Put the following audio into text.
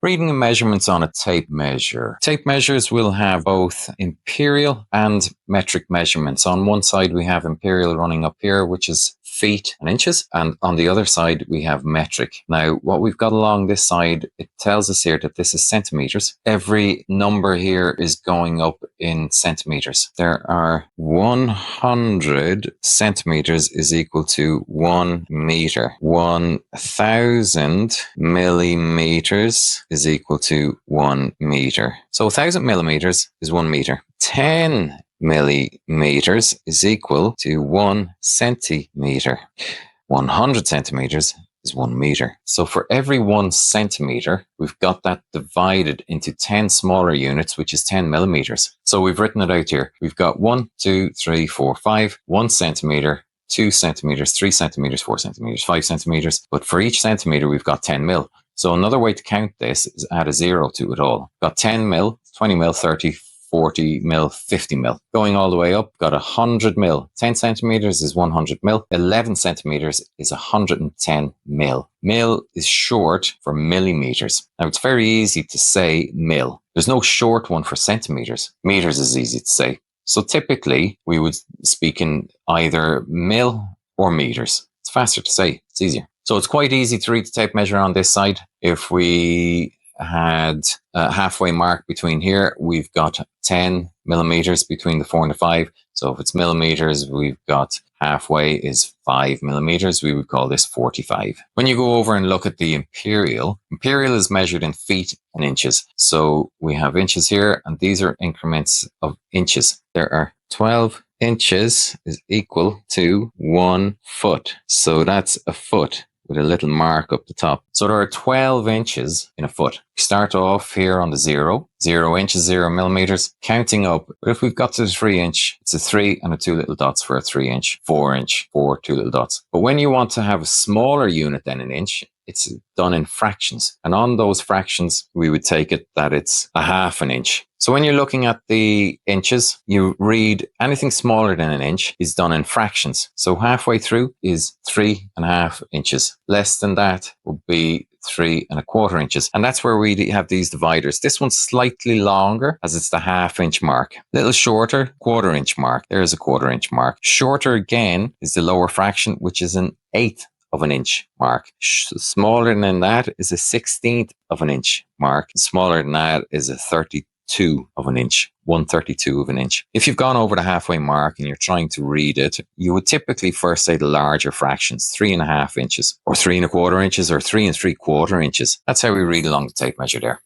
Reading the measurements on a tape measure. Tape measures will have both imperial and metric measurements. On one side, we have imperial running up here, which is feet and inches. And on the other side, we have metric. Now, what we've got along this side, it tells us here that this is centimeters. Every number here is going up in centimeters. There are 100 centimeters is equal to 1 meter. 1,000 millimeters is equal to 1 meter. So 1,000 millimeters is 1 meter. 10 millimeters is equal to 1 centimeter. 100 centimeters is 1 meter. So for every 1 centimeter, we've got that divided into 10 smaller units, which is 10 millimeters. So we've written it out here. We've got 1, 2, 3, 4, 5, 1 centimeter, 2 centimeters, 3 centimeters, 4 centimeters, 5 centimeters. But for each centimeter, we've got 10 mil. So another way to count this is add a 0 to it all. Got 10 mil, 20 mil, 30, 40 mil, 50 mil. Going all the way up, got 100 mil. 10 centimeters is 100 mil. 11 centimeters is 110 mil. Mil is short for millimeters. Now, it's very easy to say mil. There's no short one for centimeters. Meters is easy to say. So typically, we would speak in either mil or meters. It's faster to say. It's easier. So it's quite easy to read the tape measure on this side. If we had a halfway mark between here, we've got 10 millimeters between the 4 and the 5. So if it's millimeters, we've got halfway is 5 millimeters. We would call this 45. When you go over and look at the imperial is measured in feet and inches. So we have inches here, and these are increments of inches. There are 12 inches is equal to 1 foot. So that's a foot with a little mark up the top. So there are 12 inches in a foot. We start off here on the 0 inches, 0 millimeters, counting up. But if we've got to the 3 inch, it's a 3 and a 2 little dots for a 3 inch, 4 inch, 4, 2 little dots. But when you want to have a smaller unit than an inch, it's done in fractions. And on those fractions, we would take it that it's a half an inch. So when you're looking at the inches, you read anything smaller than an inch is done in fractions. So halfway through is 3.5 inches. Less than that would be 3.25 inches. And that's where we have these dividers. This one's slightly longer as it's the half-inch mark. Little shorter, 1/4 inch mark. There's a 1/4 inch mark. Shorter again is the lower fraction, which is an 1/8 of an inch mark. Smaller than that is a 1/16 of an inch mark. Smaller than that is a 32 of an inch, 1/32 of an inch. If you've gone over the halfway mark and you're trying to read it, you would typically first say the larger fractions, 3.5 inches or 3.25 inches or 3 3/4 inches. That's how we read along the tape measure there.